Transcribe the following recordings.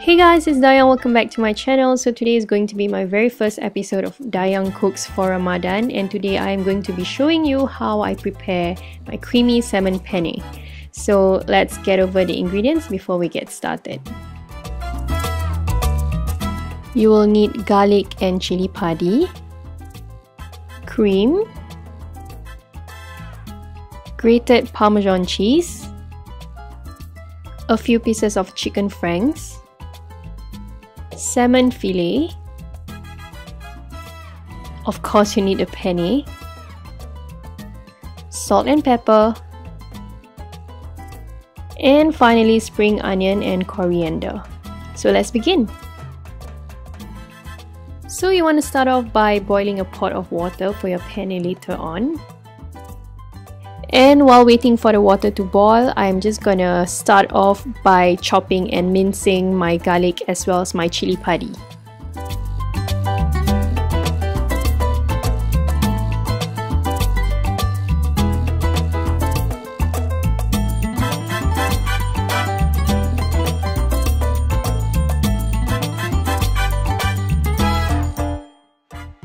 Hey guys, it's Dayang. Welcome back to my channel. So today is going to be my very first episode of Dayang Cooks for Ramadan, and today I am going to be showing you how I prepare my creamy salmon penne. So let's get over the ingredients before we get started. You will need garlic and chilli padi, cream, grated Parmesan cheese, a few pieces of chicken franks, salmon fillet, of course you need a penne, salt and pepper, and finally spring onion and coriander. So let's begin. So you want to start off by boiling a pot of water for your penne later on. And while waiting for the water to boil, I'm just gonna start off by chopping and mincing my garlic as well as my chilli padi.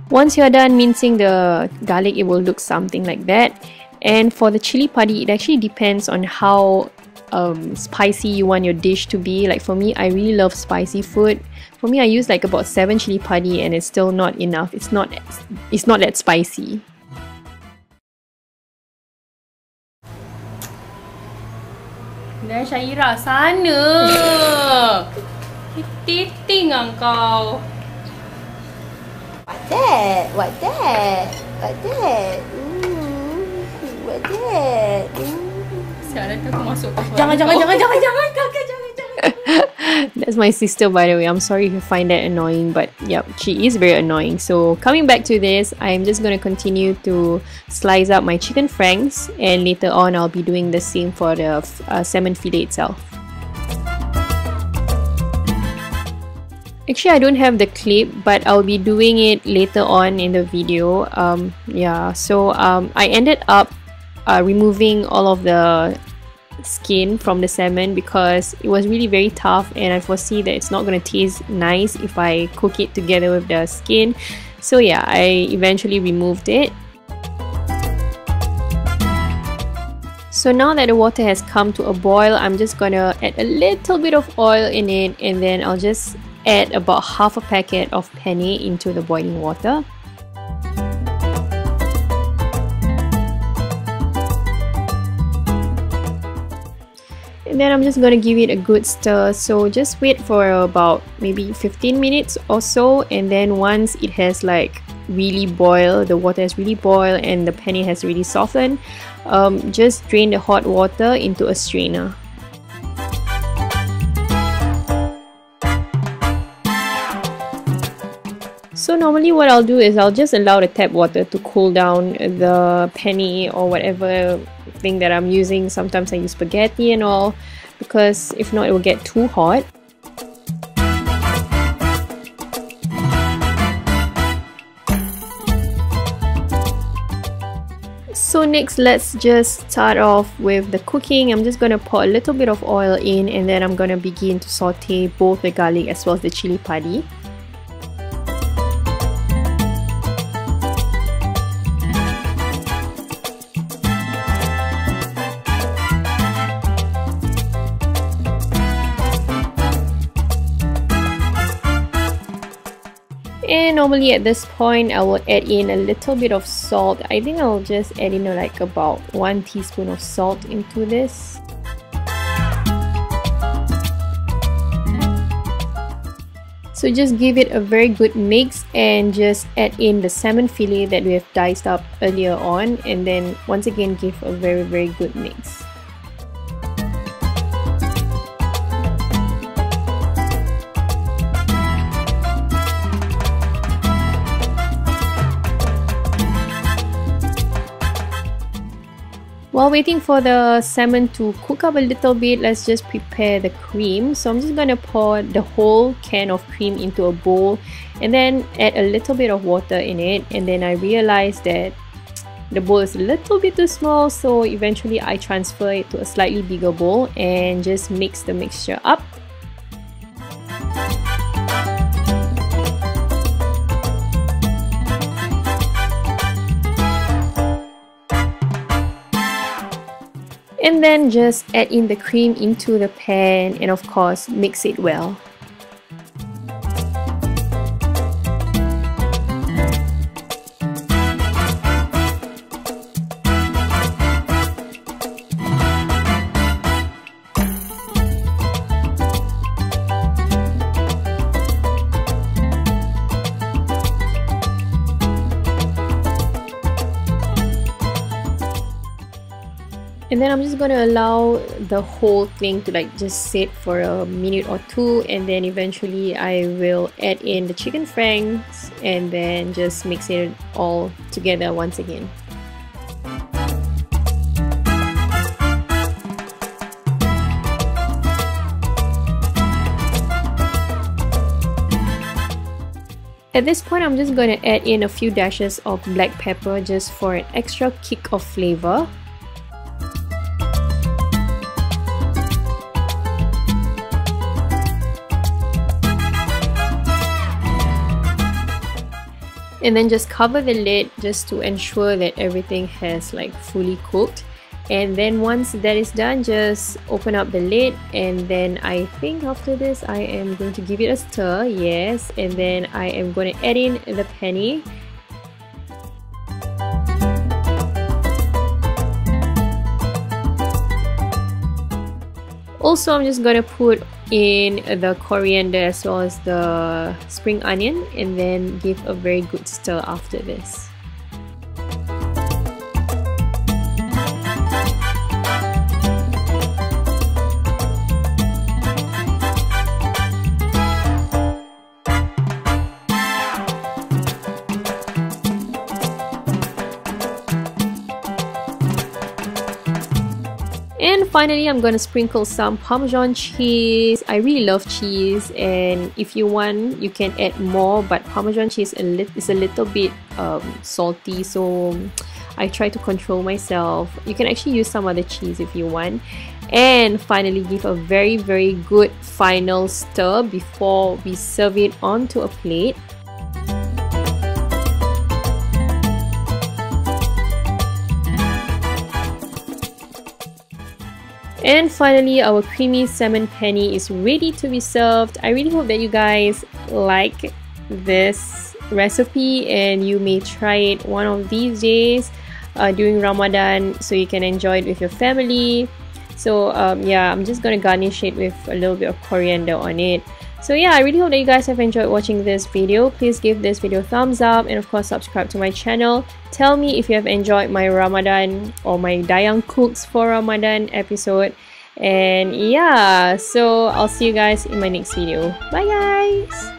Once you're done mincing the garlic, it will look something like that. And for the chilli padi, it actually depends on how spicy you want your dish to be. Like for me, I really love spicy food. For me, I use like about 7 chilli padi and it's still not enough. It's not that spicy. Dah Syairah, sana. Titing engkau. What that? What that? What that? What that? Sekarang aku masuk ke Jangan. That's my sister, by the way. I'm sorry if you find that annoying, but yep, she is very annoying. So coming back to this, I'm just going to continue to slice up my chicken franks, and later on I'll be doing the same for the salmon fillet itself. Actually, I don't have the clip, but I'll be doing it later on in the video. I ended up removing all of the skin from the salmon because it was really very tough, and I foresee that it's not going to taste nice if I cook it together with the skin. So yeah, I eventually removed it. So now that the water has come to a boil, I'm just gonna add a little bit of oil in it, and then I'll just add about half a packet of penne into the boiling water. And then I'm just going to give it a good stir. So just wait for about maybe 15 minutes or so, and then once it has like really boiled, the water has really boiled and the penne has really softened, just drain the hot water into a strainer. So normally what I'll do is I'll just allow the tap water to cool down the penne or whatever thing that I'm using. Sometimes I use spaghetti and all, because if not it will get too hot. So next, let's just start off with the cooking. I'm just going to pour a little bit of oil in, and then I'm going to begin to saute both the garlic as well as the chilli padi. And normally at this point I will add in a little bit of salt. I think I'll just add in like about 1 teaspoon of salt into this. So just give it a very good mix and just add in the salmon fillet that we have diced up earlier on, and then once again give a very good mix. While waiting for the salmon to cook up a little bit, let's just prepare the cream. So I'm just going to pour the whole can of cream into a bowl and then add a little bit of water in it. And then I realized that the bowl is a little bit too small, so eventually I transfer it to a slightly bigger bowl and just mix the mixture up. And then just add in the cream into the pan and of course mix it well. And then I'm just gonna allow the whole thing to like just sit for a minute or two, and then eventually I will add in the chicken franks and then just mix it all together once again. At this point, I'm just gonna add in a few dashes of black pepper just for an extra kick of flavor. And then just cover the lid just to ensure that everything has like fully cooked. And then once that is done, just open up the lid, and then I think after this I am going to give it a stir. Yes, and then I am going to add in the penne. Also, I'm just gonna put in the coriander as well as the spring onion, and then give a very good stir after this. And finally, I'm gonna sprinkle some Parmesan cheese. I really love cheese, and if you want, you can add more, but Parmesan cheese is a little bit salty, so I try to control myself. You can actually use some other cheese if you want. And finally, give a very good final stir before we serve it onto a plate. And finally, our creamy salmon penne is ready to be served. I really hope that you guys like this recipe and you may try it one of these days during Ramadan, so you can enjoy it with your family. So yeah, I'm just gonna garnish it with a little bit of coriander on it. So yeah, I really hope that you guys have enjoyed watching this video. Please give this video a thumbs up, and of course subscribe to my channel. Tell me if you have enjoyed my Ramadan or my DayangCooks for Ramadan episode. And yeah, so I'll see you guys in my next video. Bye guys!